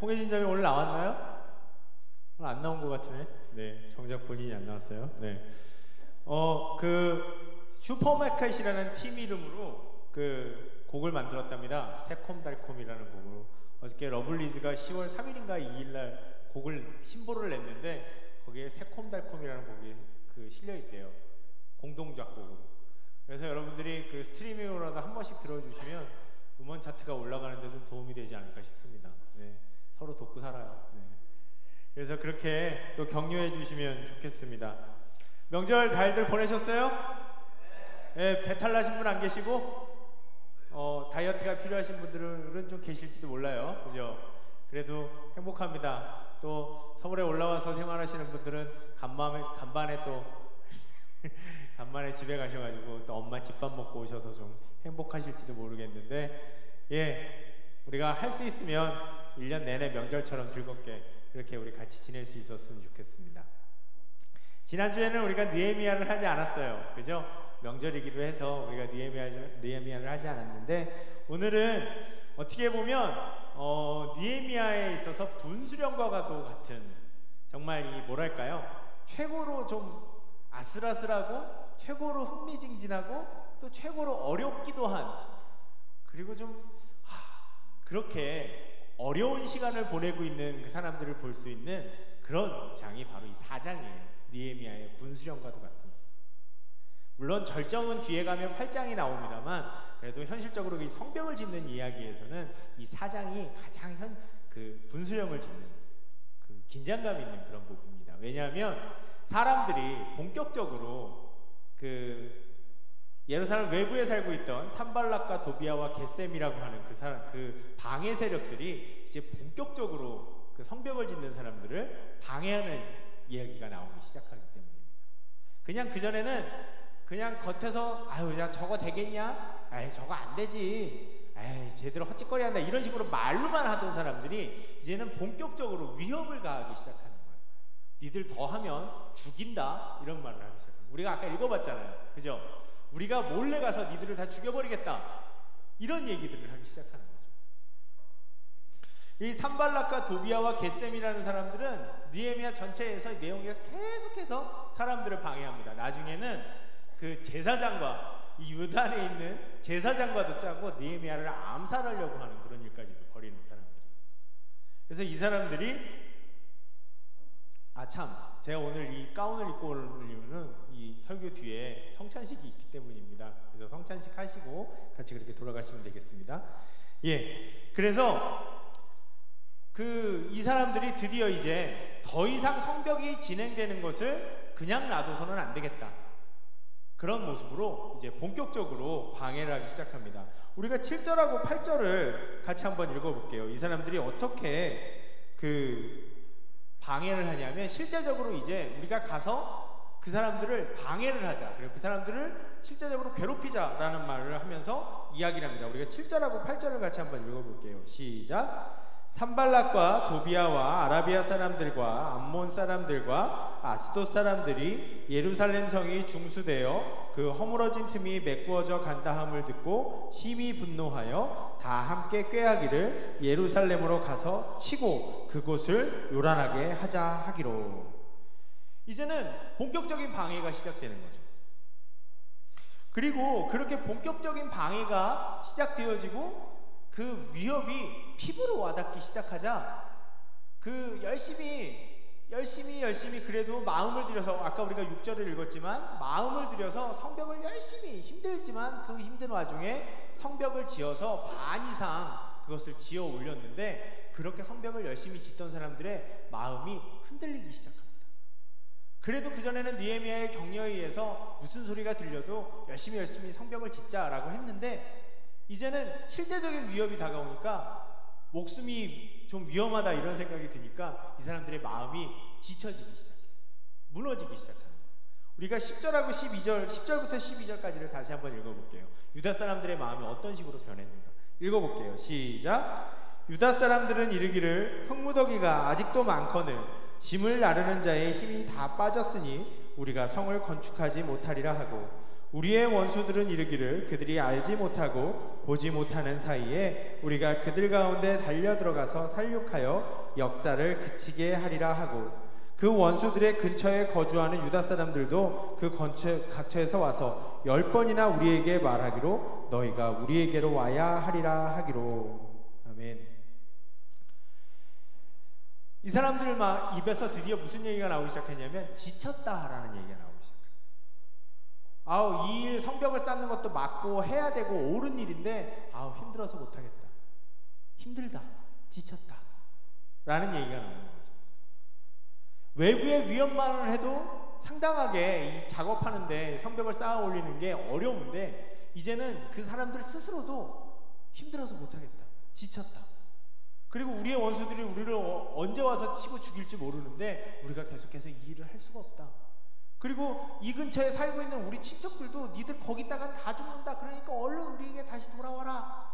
홍혜진 장님 오늘 나왔나요? 오늘 안 나온 것 같으네. 네, 정작 본인이 안 나왔어요. 네. 슈퍼마켓이라는 팀 이름으로 곡을 만들었답니다. 새콤달콤이라는 곡으로. 어저께 러블리즈가 10월 3일인가 2일날 곡을 신보를 냈는데 거기에 새콤달콤이라는 곡이 실려 있대요. 공동 작곡으로. 그래서 여러분들이 스트리밍으로라도 한 번씩 들어주시면 음원 차트가 올라가는데 좀 도움이 되지 않을까 싶습니다. 네, 서로 돕고 살아요. 네. 그래서 그렇게 또 격려해 주시면 좋겠습니다. 명절 잘들 보내셨어요? 네, 배탈 나신 분 안 계시고 다이어트가 필요하신 분들은 좀 계실지도 몰라요. 그죠? 그래도 행복합니다. 또 서울에 올라와서 생활하시는 분들은 간만에 또 간만에 집에 가셔가지고 또 엄마 집밥 먹고 오셔서 좀 행복하실지도 모르겠는데, 예, 우리가 할 수 있으면 1년 내내 명절처럼 즐겁게 그렇게 우리 같이 지낼 수 있었으면 좋겠습니다. 지난주에는 우리가 느헤미야를 하지 않았어요. 그죠? 명절이기도 해서 우리가 느헤미야를 하지 않았는데, 오늘은 어떻게 보면 느헤미야에 있어서 분수령과도 같은, 정말 뭐랄까요, 최고로 좀 아슬아슬하고 최고로 흥미진진하고 또 최고로 어렵기도 한, 그리고 좀 그렇게 어려운 시간을 보내고 있는 그 사람들을 볼 수 있는 그런 장이 바로 이 4장이에요. 느헤미야의 분수령과도 같은. 물론 절정은 뒤에 가면 8장이 나옵니다만, 그래도 현실적으로 이 성벽을 짓는 이야기에서는 이 4장이 가장 분수령을 짓는 긴장감 있는 그런 부분입니다. 왜냐하면 사람들이 본격적으로 예루살렘 외부에 살고 있던 산발락과 도비아와 겟셈이라고 하는 그 방해 세력들이 이제 본격적으로 성벽을 짓는 사람들을 방해하는 이야기가 나오기 시작하기 때문입니다. 그냥 그전에는 그냥 겉에서 야 저거 되겠냐? 에이 저거 안 되지. 에이 제대로 헛짓거리 한다. 이런 식으로 말로만 하던 사람들이 이제는 본격적으로 위협을 가하기 시작하는 거예요. 니들 더 하면 죽인다. 이런 말을 하기 시작합니다. 우리가 아까 읽어봤잖아요. 그죠? 우리가 몰래 가서 니들을 다 죽여버리겠다. 이런 얘기들을 하기 시작하는 거죠. 이 산발락과 도비아와 겟셈이라는 사람들은 느헤미야 전체에서 내용에서 계속해서 사람들을 방해합니다. 나중에는 그 제사장과 이 유단에 있는 제사장과도 짜고 느헤미야를 암살하려고 하는 그런 일까지도 벌이는 사람들이. 그래서 이 사람들이 제가 오늘 이 가운을 입고 올 이유는 이 설교 뒤에 성찬식이 있기 때문입니다. 그래서 성찬식 하시고 같이 그렇게 돌아가시면 되겠습니다. 예, 그래서 이 사람들이 드디어 이제 더 이상 성벽이 진행되는 것을 그냥 놔둬서는 안 되겠다. 그런 모습으로 이제 본격적으로 방해를 하기 시작합니다. 우리가 7절하고 8절을 같이 한번 읽어볼게요. 이 사람들이 어떻게 방해를 하냐면, 실제적으로 이제 우리가 가서 그 사람들을 방해를 하자, 그리고 그 사람들을 실제적으로 괴롭히자라는 말을 하면서 이야기를 합니다. 우리가 7절하고 8절을 같이 한번 읽어볼게요. 시작. 산발락과 도비아와 아라비아 사람들과 암몬 사람들과 아스돗 사람들이 예루살렘 성이 중수되어 그 허물어진 틈이 메꾸어져 간다함을 듣고 심히 분노하여 다 함께 꾀하기를 예루살렘으로 가서 치고 그곳을 요란하게 하자 하기로. 이제는 본격적인 방해가 시작되는 거죠. 그리고 그렇게 본격적인 방해가 시작되어지고 그 위협이 피부로 와닿기 시작하자 열심히 그래도 마음을 들여서, 아까 우리가 6절을 읽었지만 마음을 들여서 성벽을 열심히, 힘들지만 그 힘든 와중에 성벽을 지어서 반 이상 그것을 지어 올렸는데, 그렇게 성벽을 열심히 짓던 사람들의 마음이 흔들리기 시작합니다. 그래도 그전에는 느헤미야의 격려에 의해서 무슨 소리가 들려도 열심히 성벽을 짓자라고 했는데, 이제는 실제적인 위협이 다가오니까 목숨이 좀 위험하다 이런 생각이 드니까 이 사람들의 마음이 지쳐지기 시작해요. 무너지기 시작합니다. 우리가 10절하고 12절, 10절부터 12절까지를 다시 한번 읽어볼게요. 유다 사람들의 마음이 어떤 식으로 변했는가 읽어볼게요. 시작. 유다 사람들은 이르기를 흙무더기가 아직도 많거늘 짐을 나르는 자의 힘이 다 빠졌으니 우리가 성을 건축하지 못하리라 하고, 우리의 원수들은 이르기를 그들이 알지 못하고 보지 못하는 사이에 우리가 그들 가운데 달려 들어가서 살육하여 역사를 그치게 하리라 하고, 그 원수들의 근처에 거주하는 유다 사람들도 그 각처에서 와서 10번이나 우리에게 말하기로 너희가 우리에게로 와야 하리라 하기로. 아멘. 이 사람들 막 입에서 드디어 무슨 얘기가 나오기 시작했냐면 지쳤다라는 얘기가 나오기 시작해요. 이 일 성벽을 쌓는 것도 맞고 해야 되고 옳은 일인데 힘들어서 못하겠다, 힘들다, 지쳤다 라는 얘기가 나오는 거죠. 외부의 위험만을 해도 상당하게 이 작업하는데 성벽을 쌓아 올리는 게 어려운데, 이제는 그 사람들 스스로도 힘들어서 못하겠다, 지쳤다. 그리고 우리의 원수들이 우리를 언제 와서 치고 죽일지 모르는데 우리가 계속해서 이 일을 할 수가 없다. 그리고 이 근처에 살고 있는 우리 친척들도 니들 거기다가 다 죽는다, 그러니까 얼른 우리에게 다시 돌아와라.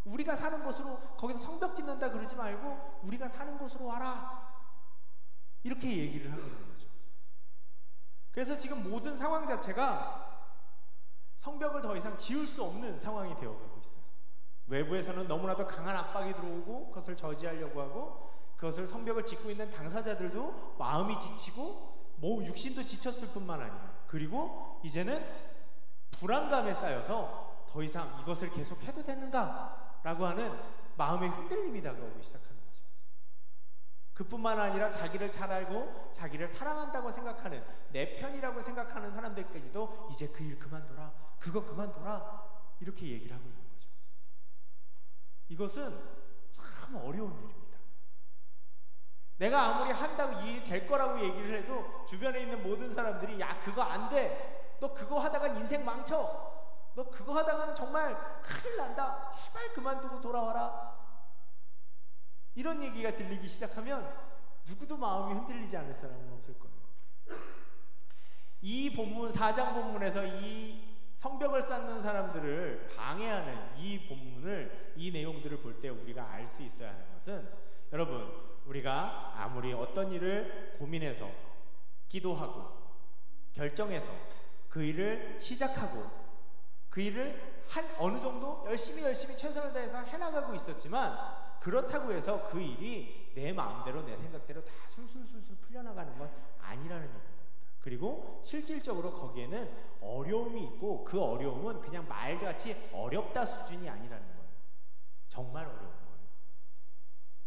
우리가 사는 곳으로, 거기서 성벽 짓는다 그러지 말고 우리가 사는 곳으로 와라. 이렇게 얘기를 하고 있는 거죠. 그래서 지금 모든 상황 자체가 성벽을 더 이상 지을 수 없는 상황이 되어가고 있어요. 외부에서는 너무나도 강한 압박이 들어오고 그것을 저지하려고 하고, 그것을 성벽을 짓고 있는 당사자들도 마음이 지치고 육신도 지쳤을 뿐만 아니라, 그리고 이제는 불안감에 쌓여서 더 이상 이것을 계속 해도 되는가 라고 하는 마음의 흔들림이 다가오기 시작하는 거죠. 그뿐만 아니라 자기를 잘 알고 자기를 사랑한다고 생각하는, 내 편이라고 생각하는 사람들까지도 이제 그 일 그만둬라, 그거 그만둬라, 이렇게 얘기를 하고 있는 거죠. 이것은 참 어려운 일입니다. 내가 아무리 한다고 이 일이 될 거라고 얘기를 해도 주변에 있는 모든 사람들이 야, 그거 안 돼, 너 그거 하다간 인생 망쳐, 너 그거 하다가는 정말 큰일 난다, 제발 그만두고 돌아와라, 이런 얘기가 들리기 시작하면 누구도 마음이 흔들리지 않을 사람은 없을 거예요. 이 본문, 4장 본문에서 이 성벽을 쌓는 사람들을 방해하는 이 본문을, 이 내용들을 볼 때 우리가 알 수 있어야 하는 것은, 여러분, 우리가 아무리 어떤 일을 고민해서 기도하고 결정해서 그 일을 시작하고 그 일을 어느 정도 열심히 최선을 다해서 해나가고 있었지만, 그렇다고 해서 그 일이 내 마음대로 내 생각대로 다 술술술술 풀려나가는 건 아니라는 얘기입니다. 그리고 실질적으로 거기에는 어려움이 있고, 그 어려움은 그냥 말같이 어렵다 수준이 아니라는 거예요. 정말 어려운 거예요.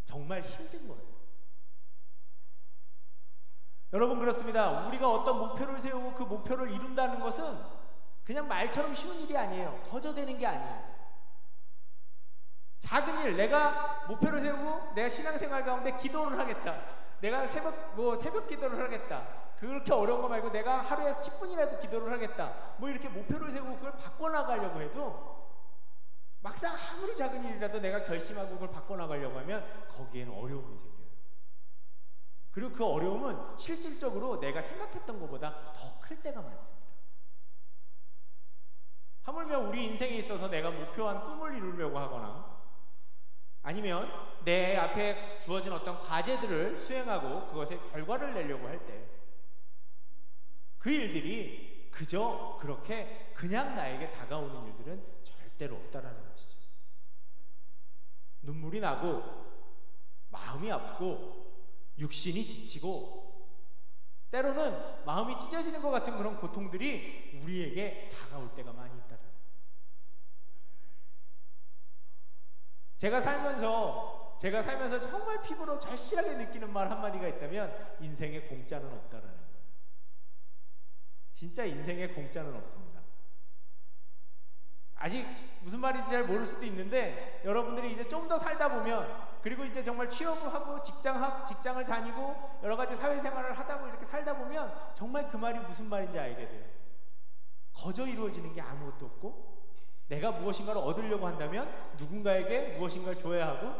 정말 힘든 거예요. 여러분, 그렇습니다. 우리가 어떤 목표를 세우고 그 목표를 이룬다는 것은 그냥 말처럼 쉬운 일이 아니에요. 거저되는 게 아니에요. 작은 일, 내가 목표를 세우고 내가 신앙생활 가운데 기도를 하겠다, 내가 새벽 기도를 하겠다, 그렇게 어려운 거 말고 내가 하루에 10분이라도 기도를 하겠다, 이렇게 목표를 세우고 그걸 바꿔나가려고 해도 막상 아무리 작은 일이라도 내가 결심하고 그걸 바꿔나가려고 하면 거기에는 어려움이 생겨요. 그리고 그 어려움은 실질적으로 내가 생각했던 것보다 더 클 때가 많습니다. 하물며 우리 인생에 있어서 내가 목표한 꿈을 이루려고 하거나, 아니면 내 앞에 주어진 어떤 과제들을 수행하고 그것의 결과를 내려고 할 때 그 일들이 그저 그렇게 그냥 나에게 다가오는 일들은 절대로 없다라는 것이죠. 눈물이 나고 마음이 아프고 육신이 지치고 때로는 마음이 찢어지는 것 같은 그런 고통들이 우리에게 다가올 때가 많이 있다는 거예요. 제가 살면서 정말 피부로 절실하게 느끼는 말 한마디가 있다면 인생에 공짜는 없다라는 거예요. 진짜 인생에 공짜는 없습니다. 아직 무슨 말인지 잘 모를 수도 있는데, 여러분들이 이제 좀 더 살다 보면, 그리고 이제 정말 취업을 하고 직장을 다니고 여러 가지 사회생활을 하다 이렇게 살다 보면 정말 그 말이 무슨 말인지 알게 돼요. 거저 이루어지는 게 아무것도 없고, 내가 무엇인가를 얻으려고 한다면 누군가에게 무엇인가를 줘야 하고,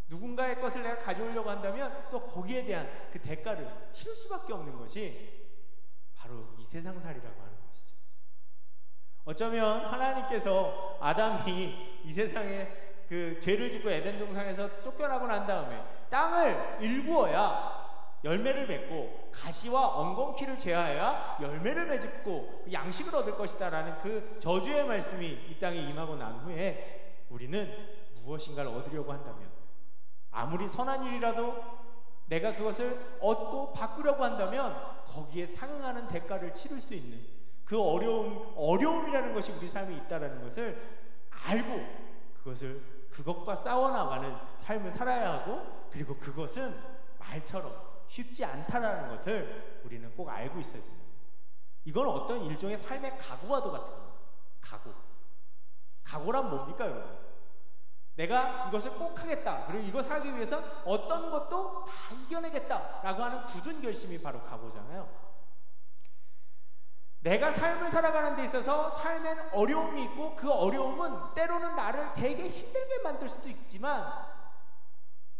누군가의 것을 내가 가져오려고 한다면 또 거기에 대한 그 대가를 치를 수밖에 없는 것이 바로 이 세상살이라고 하는 것이죠. 어쩌면 하나님께서 아담이 이 세상에 그 죄를 짓고 에덴 동산에서 쫓겨나고 난 다음에 땅을 일구어야 열매를 맺고 가시와 엉겅퀴를 제하여야 열매를 맺고 양식을 얻을 것이다 라는 그 저주의 말씀이 이 땅에 임하고 난 후에 우리는 무엇인가를 얻으려고 한다면, 아무리 선한 일이라도 내가 그것을 얻고 바꾸려고 한다면 거기에 상응하는 대가를 치를 수 있는 그 어려움이라는 것이 우리 삶에 있다는 것을 알고 그것과 싸워나가는 삶을 살아야 하고, 그리고 그것은 말처럼 쉽지 않다라는 것을 우리는 꼭 알고 있어야 됩니다. 이건 어떤 일종의 삶의 각오와도 같은 거예요. 각오란 뭡니까 여러분? 내가 이것을 꼭 하겠다, 그리고 이것을 하기 위해서 어떤 것도 다 이겨내겠다 라고 하는 굳은 결심이 바로 각오잖아요. 내가 삶을 살아가는 데 있어서 삶엔 어려움이 있고, 그 어려움은 때로는 나를 되게 힘들게 만들 수도 있지만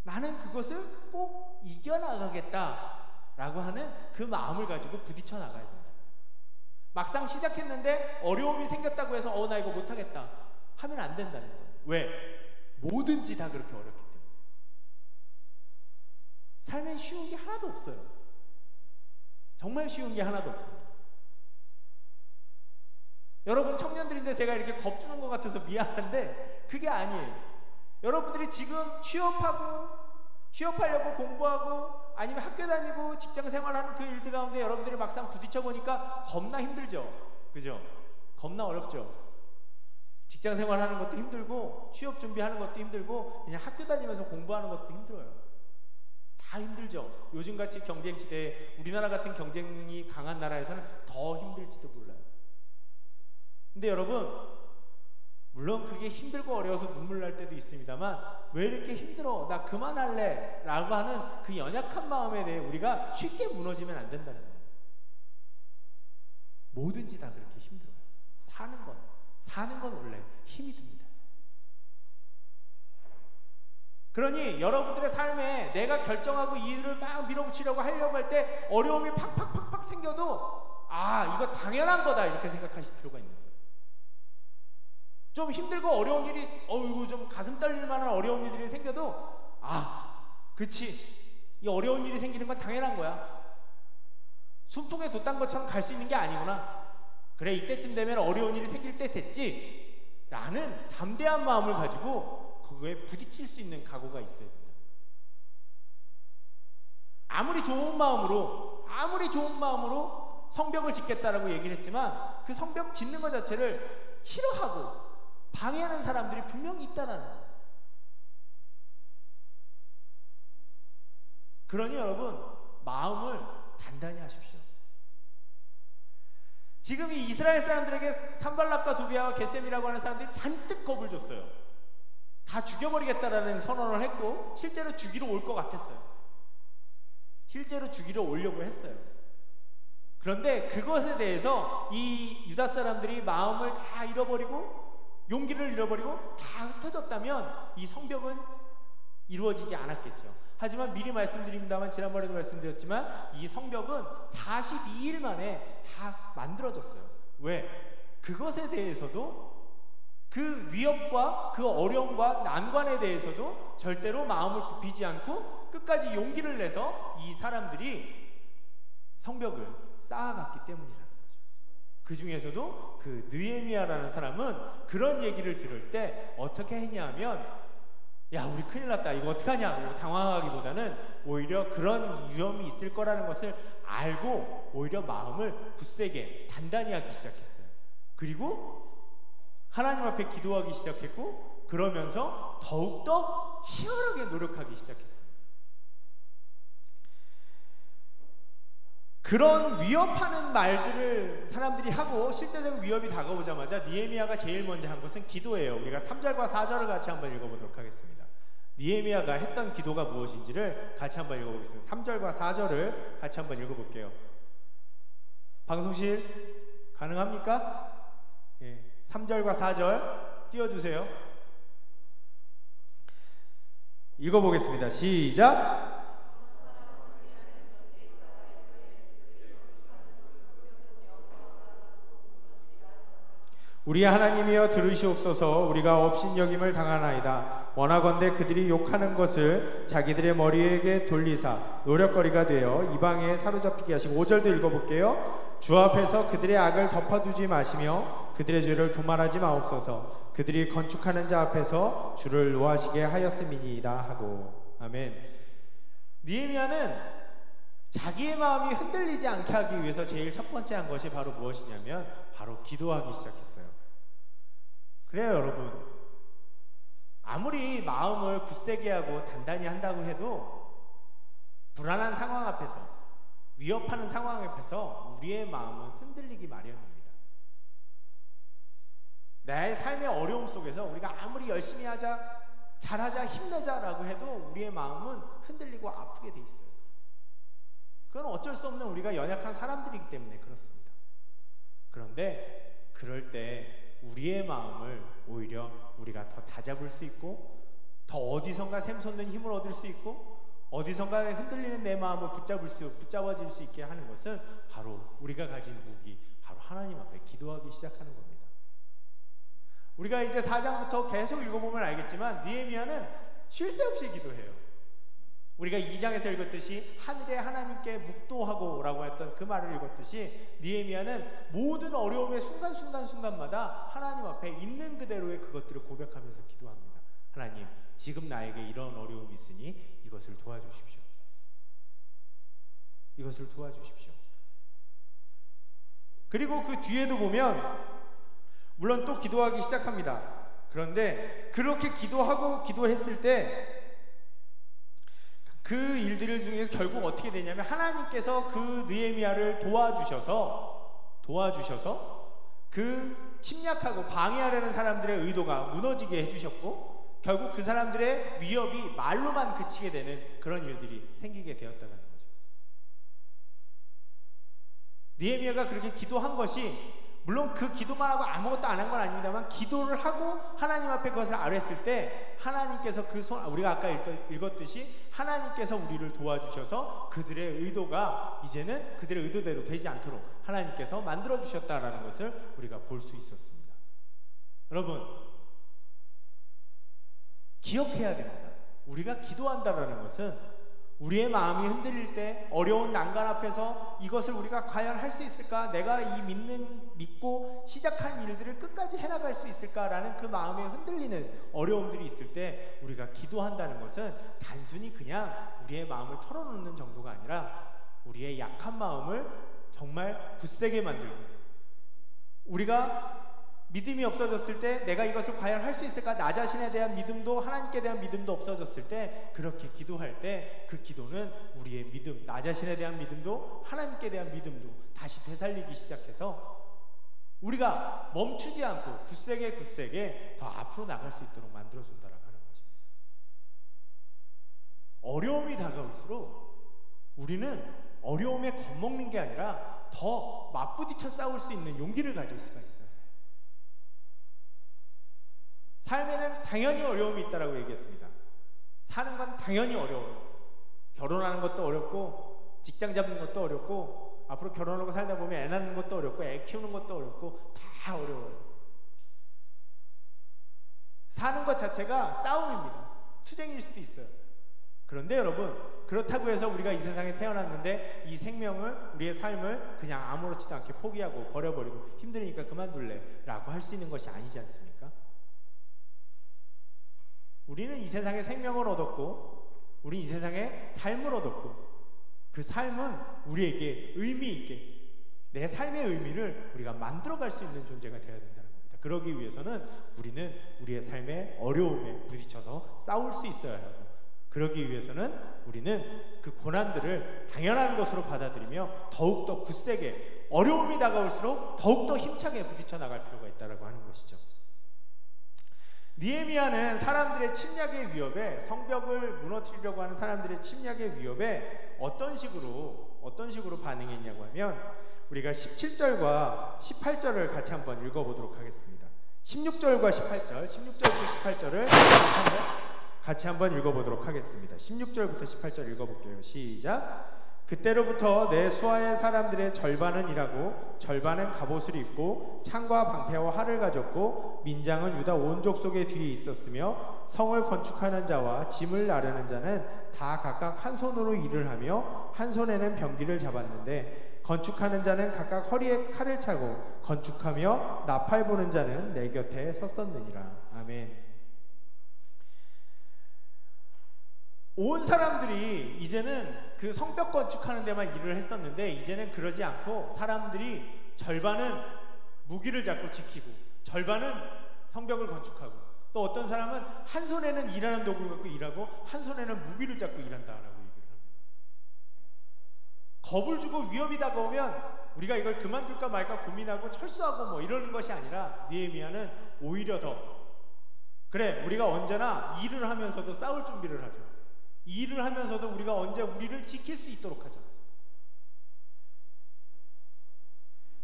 나는 그것을 꼭 이겨나가겠다 라고 하는 그 마음을 가지고 부딪혀 나가야 된다. 막상 시작했는데 어려움이 생겼다고 해서 나 이거 못하겠다 하면 안 된다는 거예요. 왜? 뭐든지 다 그렇게 어렵기 때문에. 삶엔 쉬운 게 하나도 없어요. 정말 쉬운 게 하나도 없습니다. 여러분 청년들인데 제가 이렇게 겁주는 것 같아서 미안한데 그게 아니에요. 여러분들이 지금 취업하려고 공부하고 아니면 학교 다니고 직장 생활하는 그 일들 가운데 여러분들이 막상 부딪혀 보니까 겁나 힘들죠. 그죠? 겁나 어렵죠. 직장 생활하는 것도 힘들고 취업 준비하는 것도 힘들고 그냥 학교 다니면서 공부하는 것도 힘들어요. 다 힘들죠. 요즘같이 경쟁 시대에 우리나라 같은 경쟁이 강한 나라에서는 더 힘들지도 몰라요. 근데 여러분, 물론 그게 힘들고 어려워서 눈물 날 때도 있습니다만 왜 이렇게 힘들어? 나 그만할래 라고 하는 그 연약한 마음에 대해 우리가 쉽게 무너지면 안 된다는 거예요. 뭐든지 다 그렇게 힘들어요. 사는 건 원래 힘이 듭니다. 그러니 여러분들의 삶에 내가 결정하고 이 일을 막 밀어붙이려고 하려고 할 때 어려움이 팍팍팍팍 생겨도 이거 당연한 거다 이렇게 생각하실 필요가 있는 거예요. 좀 힘들고 어려운 일이 이거 좀 가슴 떨릴 만한 어려운 일들이 생겨도 그치, 이 어려운 일이 생기는 건 당연한 거야. 순풍에 돛단 것처럼 갈 수 있는 게 아니구나. 그래, 이때쯤 되면 어려운 일이 생길 때 됐지 라는 담대한 마음을 가지고 그거에 부딪힐 수 있는 각오가 있어야 된다. 아무리 좋은 마음으로 성벽을 짓겠다라고 얘기를 했지만 그 성벽 짓는 것 자체를 싫어하고 방해하는 사람들이 분명히 있다는 거예요. 그러니 여러분, 마음을 단단히 하십시오. 지금 이 이스라엘 사람들에게 산발락과 도비아와 게셈이라고 하는 사람들이 잔뜩 겁을 줬어요. 다 죽여버리겠다라는 선언을 했고 실제로 죽이러 올 것 같았어요. 실제로 죽이러 오려고 했어요. 그런데 그것에 대해서 이 유다 사람들이 마음을 다 잃어버리고 용기를 잃어버리고 다 흩어졌다면 이 성벽은 이루어지지 않았겠죠. 하지만 미리 말씀드립니다만, 지난번에도 말씀드렸지만 이 성벽은 42일 만에 다 만들어졌어요. 왜? 그것에 대해서도, 그 위협과 그 어려움과 난관에 대해서도 절대로 마음을 굽히지 않고 끝까지 용기를 내서 이 사람들이 성벽을 쌓아갔기 때문이라는 거죠. 그 중에서도 그 느헤미야라는 사람은 그런 얘기를 들을 때 어떻게 했냐면, 야, 우리 큰일 났다, 이거 어떡하냐 당황하기보다는 오히려 그런 위험이 있을 거라는 것을 알고 오히려 마음을 굳세게 단단히 하기 시작했어요. 그리고 하나님 앞에 기도하기 시작했고, 그러면서 더욱더 치열하게 노력하기 시작했어요. 그런 위협하는 말들을 사람들이 하고 실제적인 위협이 다가오자마자 느헤미야가 제일 먼저 한 것은 기도예요. 우리가 3절과 4절을 같이 한번 읽어보도록 하겠습니다. 느헤미야가 했던 기도가 무엇인지를 같이 한번 읽어보겠습니다. 3절과 4절을 같이 한번 읽어볼게요. 방송실 가능합니까? 3절과 4절 띄워주세요. 읽어보겠습니다. 시작! 우리 하나님이여 들으시옵소서. 우리가 업신여김을 당하나이다. 원하건대 그들이 욕하는 것을 자기들의 머리에게 돌리사 노력거리가 되어 이방에 사로잡히게 하시고. 5절도 읽어볼게요. 주 앞에서 그들의 악을 덮어두지 마시며 그들의 죄를 도말하지 마옵소서. 그들이 건축하는 자 앞에서 주를 노하시게 하였음이니이다 하고. 아멘. 느헤미야는 자기의 마음이 흔들리지 않게 하기 위해서 제일 첫 번째 한 것이 바로 무엇이냐면 바로 기도하기 시작했어요. 그래요, 여러분. 아무리 마음을 굳세게 하고 단단히 한다고 해도 불안한 상황 앞에서, 위협하는 상황 앞에서 우리의 마음은 흔들리기 마련입니다. 나의 삶의 어려움 속에서 우리가 아무리 열심히 하자, 잘하자, 힘내자라고 해도 우리의 마음은 흔들리고 아프게 돼 있어요. 그건 어쩔 수 없는 우리가 연약한 사람들이기 때문에 그렇습니다. 그런데 그럴 때 우리의 마음을 오히려 우리가 더 다잡을 수 있고, 더 어디선가 샘솟는 힘을 얻을 수 있고, 어디선가 흔들리는 내 마음을 붙잡아질 수 있게 하는 것은 바로 우리가 가진 무기, 바로 하나님 앞에 기도하기 시작하는 겁니다. 우리가 이제 4장부터 계속 읽어보면 알겠지만 느헤미야는 쉴 새 없이 기도해요. 우리가 2장에서 읽었듯이 하늘의 하나님께 묵도하고 라고 했던 그 말을 읽었듯이 느헤미야는 모든 어려움의 순간마다 하나님 앞에 있는 그대로의 그것들을 고백하면서 기도합니다. 하나님, 지금 나에게 이런 어려움이 있으니 이것을 도와주십시오. 이것을 도와주십시오. 그리고 그 뒤에도 보면 물론 또 기도하기 시작합니다. 그런데 그렇게 기도했을 때 그 일들 중에서 결국 어떻게 되냐면 하나님께서 그 느헤미야를 도와주셔서 그 침략하고 방해하려는 사람들의 의도가 무너지게 해주셨고, 결국 그 사람들의 위협이 말로만 그치게 되는 그런 일들이 생기게 되었다는 거죠. 느헤미야가 그렇게 기도한 것이, 물론 그 기도만 하고 아무것도 안 한 건 아닙니다만, 기도를 하고 하나님 앞에 그것을 아뢰었을 때 하나님께서 우리가 아까 읽었듯이 하나님께서 우리를 도와주셔서 그들의 의도가 이제는 그들의 의도대로 되지 않도록 하나님께서 만들어주셨다라는 것을 우리가 볼 수 있었습니다. 여러분, 기억해야 됩니다. 우리가 기도한다라는 것은 우리의 마음이 흔들릴 때, 어려운 난간 앞에서 이것을 우리가 과연 할 수 있을까? 내가 믿고 시작한 일들을 끝까지 해나갈 수 있을까라는 그 마음에 흔들리는 어려움들이 있을 때 우리가 기도한다는 것은 단순히 그냥 우리의 마음을 털어놓는 정도가 아니라 우리의 약한 마음을 정말 굳세게 만들고, 우리가 믿음이 없어졌을 때 내가 이것을 과연 할 수 있을까? 나 자신에 대한 믿음도, 하나님께 대한 믿음도 없어졌을 때 그렇게 기도할 때 그 기도는 우리의 믿음, 나 자신에 대한 믿음도 하나님께 대한 믿음도 다시 되살리기 시작해서 우리가 멈추지 않고 굳세게 더 앞으로 나갈 수 있도록 만들어준다라고 하는 것입니다. 어려움이 다가올수록 우리는 어려움에 겁먹는 게 아니라 더 맞부딪혀 싸울 수 있는 용기를 가질 수가 있어요. 삶에는 당연히 어려움이 있다라고 얘기했습니다. 사는 건 당연히 어려워요. 결혼하는 것도 어렵고, 직장 잡는 것도 어렵고, 앞으로 결혼하고 살다 보면 애 낳는 것도 어렵고, 애 키우는 것도 어렵고, 다 어려워요. 사는 것 자체가 싸움입니다. 투쟁일 수도 있어요. 그런데 여러분, 그렇다고 해서 우리가 이 세상에 태어났는데 이 생명을, 우리의 삶을 그냥 아무렇지도 않게 포기하고 버려버리고 힘드니까 그만둘래 라고 할 수 있는 것이 아니지 않습니까? 우리는 이 세상에 생명을 얻었고, 우리 이 세상에 삶을 얻었고, 그 삶은 우리에게 의미 있게 내 삶의 의미를 우리가 만들어갈 수 있는 존재가 되어야 된다는 겁니다. 그러기 위해서는 우리는 우리의 삶의 어려움에 부딪혀서 싸울 수 있어야 하고, 그러기 위해서는 우리는 그 고난들을 당연한 것으로 받아들이며 더욱더 굳세게, 어려움이 다가올수록 더욱더 힘차게 부딪혀 나갈 필요가 있다고 하는 것이죠. 느헤미야는 사람들의 침략의 위협에, 성벽을 무너뜨리려고 하는 사람들의 침략의 위협에 어떤 식으로 반응했냐고 하면, 우리가 17절과 18절을 같이 한번 읽어보도록 하겠습니다. 16절과 18절, 16절부터 18절을 같이 한번 읽어보도록 하겠습니다. 16절부터 18절 읽어볼게요. 시작. 그때로부터 내 수하의 사람들의 절반은 일하고 절반은 갑옷을 입고 창과 방패와 활을 가졌고 민장은 유다 온 족속의 뒤에 있었으며 성을 건축하는 자와 짐을 나르는 자는 다 각각 한 손으로 일을 하며 한 손에는 병기를 잡았는데 건축하는 자는 각각 허리에 칼을 차고 건축하며 나팔 부는 자는 내 곁에 섰었느니라. 아멘. 온 사람들이 이제는 그 성벽 건축하는 데만 일을 했었는데 이제는 그러지 않고 사람들이 절반은 무기를 잡고 지키고 절반은 성벽을 건축하고 또 어떤 사람은 한 손에는 일하는 도구를 갖고 일하고 한 손에는 무기를 잡고 일한다라고 얘기를 합니다. 겁을 주고 위협이 다가오면 우리가 이걸 그만둘까 말까 고민하고 철수하고 뭐 이러는 것이 아니라 느헤미야는 오히려 더 그래 우리가 언제나 일을 하면서도 싸울 준비를 하죠. 일을 하면서도 우리가 언제 우리를 지킬 수 있도록 하자.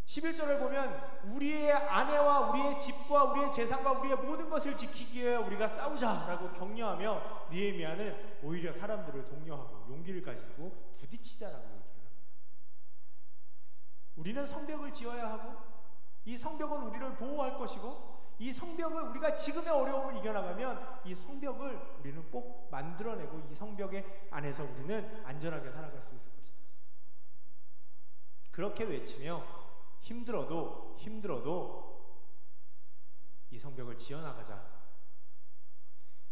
11절을 보면 우리의 아내와 우리의 집과 우리의 재산과 우리의 모든 것을 지키기 위해 우리가 싸우자라고 격려하며 느헤미야는 오히려 사람들을 독려하고 용기를 가지고 부딪히자라고 얘기를 합니다. 우리는 성벽을 지어야 하고 이 성벽은 우리를 보호할 것이고 이 성벽을 우리가 지금의 어려움을 이겨나가면 이 성벽을 우리는 꼭 만들어내고 이 성벽의 안에서 우리는 안전하게 살아갈 수 있을 것이다. 그렇게 외치며 힘들어도 이 성벽을 지어나가자.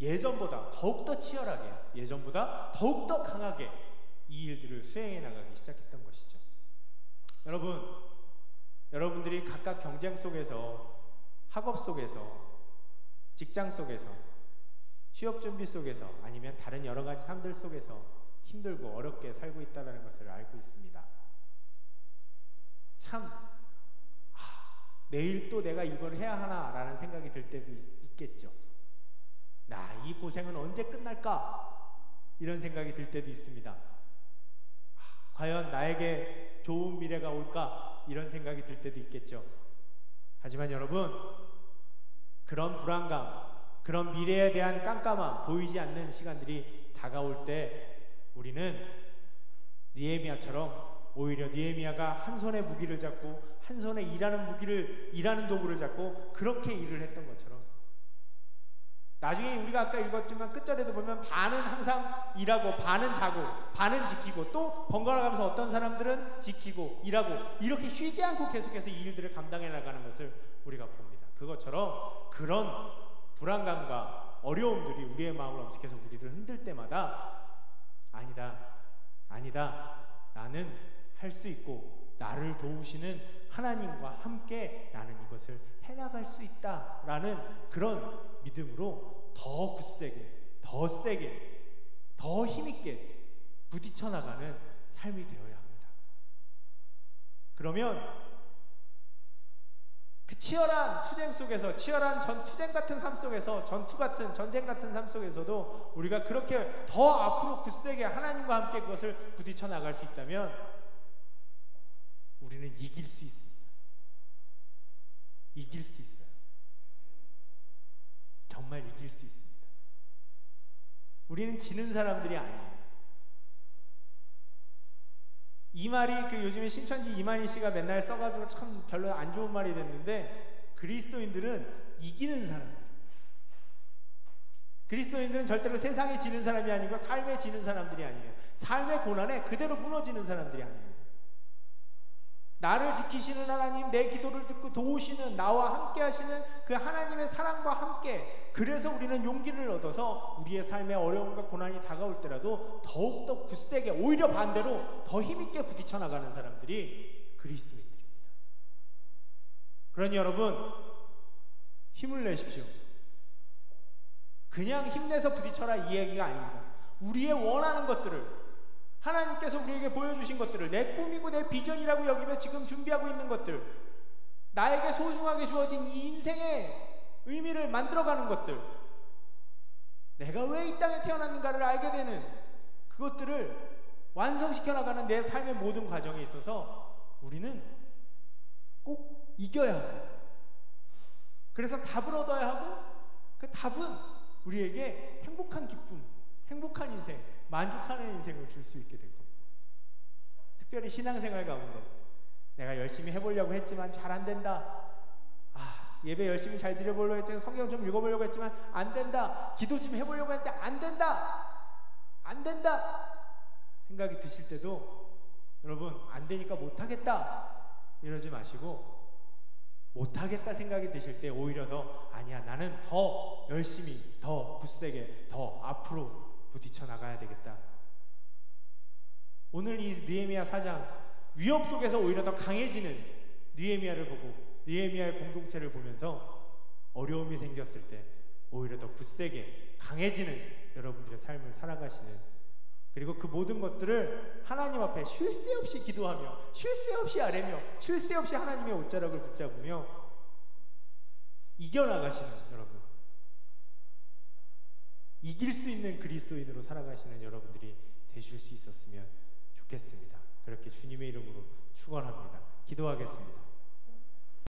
예전보다 더욱더 치열하게, 예전보다 더욱더 강하게 이 일들을 수행해 나가기 시작했던 것이죠. 여러분들이 각각 경쟁 속에서 학업 속에서, 직장 속에서, 취업 준비 속에서 아니면 다른 여러 가지 삶들 속에서 힘들고 어렵게 살고 있다는 것을 알고 있습니다. 참 내일 또 내가 이걸 해야 하나라는 생각이 들 때도 있겠죠. 나 이 고생은 언제 끝날까? 이런 생각이 들 때도 있습니다. 과연 나에게 좋은 미래가 올까? 이런 생각이 들 때도 있겠죠. 하지만 여러분, 그런 불안감, 그런 미래에 대한 깜깜함, 보이지 않는 시간들이 다가올 때 우리는 느헤미야처럼 오히려 느헤미야가 한 손에 무기를 잡고 한 손에 일하는 도구를 잡고 그렇게 일을 했던 것처럼 나중에 우리가 아까 읽었지만 끝절에도 보면 반은 항상 일하고 반은 자고 반은 지키고 또 번갈아 가면서 어떤 사람들은 지키고 일하고 이렇게 쉬지 않고 계속해서 이 일들을 감당해 나가는 것을 우리가 봅니다. 그것처럼 그런 불안감과 어려움들이 우리의 마음을 엄습해서 우리를 흔들 때마다 아니다 나는 할 수 있고 나를 도우시는 하나님과 함께 나는 이것을 해나갈 수 있다라는 그런 믿음으로 더 굳세게, 더 세게, 더 힘있게 부딪혀 나가는 삶이 되어야 합니다. 그러면 그 치열한 투쟁 속에서, 치열한 투쟁 같은 삶 속에서, 전쟁 같은 삶 속에서도 우리가 그렇게 더 앞으로 굳세게 하나님과 함께 그것을 부딪혀 나갈 수 있다면 우리는 이길 수 있습니다. 이길 수 있어요. 정말 이길 수 있습니다. 우리는 지는 사람들이 아니에요. 이 말이 요즘에 신천지 이만희 씨가 맨날 써가지고 참 별로 안 좋은 말이 됐는데 그리스도인들은 이기는 사람들. 그리스도인들은 절대로 세상에 지는 사람이 아니고 삶에 지는 사람들이 아니에요. 삶의 고난에 그대로 무너지는 사람들이 아닙니다. 나를 지키시는 하나님, 내 기도를 듣고 도우시는 나와 함께 하시는 그 하나님의 사랑과 함께, 그래서 우리는 용기를 얻어서 우리의 삶의 어려움과 고난이 다가올 때라도 더욱더 굳세게, 오히려 반대로 더 힘있게 부딪혀 나가는 사람들이 그리스도인들입니다. 그러니 여러분, 힘을 내십시오. 그냥 힘내서 부딪혀라 이 얘기가 아닙니다. 우리의 원하는 것들을, 하나님께서 우리에게 보여주신 것들을, 내 꿈이고 내 비전이라고 여기며 지금 준비하고 있는 것들, 나에게 소중하게 주어진 이 인생의 의미를 만들어가는 것들, 내가 왜 이 땅에 태어났는가를 알게 되는 그것들을 완성시켜 나가는 내 삶의 모든 과정에 있어서 우리는 꼭 이겨야 합니다. 그래서 답을 얻어야 하고, 그 답은 우리에게 행복한 기쁨, 행복한 인생, 만족하는 인생을 줄 수 있게 될 겁니다. 특별히 신앙생활 가운데 내가 열심히 해보려고 했지만 잘 안 된다. 예배 열심히 잘 드려보려고 했지만, 성경 좀 읽어보려고 했지만 안 된다. 기도 좀 해보려고 했는데 안 된다. 안 된다. 생각이 드실 때도 여러분, 안 되니까 못하겠다 이러지 마시고, 못하겠다 생각이 드실 때 오히려 더 아니야, 나는 더 열심히, 더 굳세게, 더 앞으로 부딪혀 나가야 되겠다. 오늘 이 느헤미야 4장, 위협 속에서 오히려 더 강해지는 느헤미야를 보고, 느헤미야의 공동체를 보면서 어려움이 생겼을 때 오히려 더 굳세게 강해지는 여러분들의 삶을 살아가시는, 그리고 그 모든 것들을 하나님 앞에 쉴 새 없이 기도하며, 쉴 새 없이 아뢰며, 쉴 새 없이 하나님의 옷자락을 붙잡으며 이겨나가시는, 여러분, 이길 수 있는 그리스도인으로 살아가시는 여러분들이 되실 수 있었으면 좋겠습니다. 그렇게 주님의 이름으로 축원합니다. 기도하겠습니다.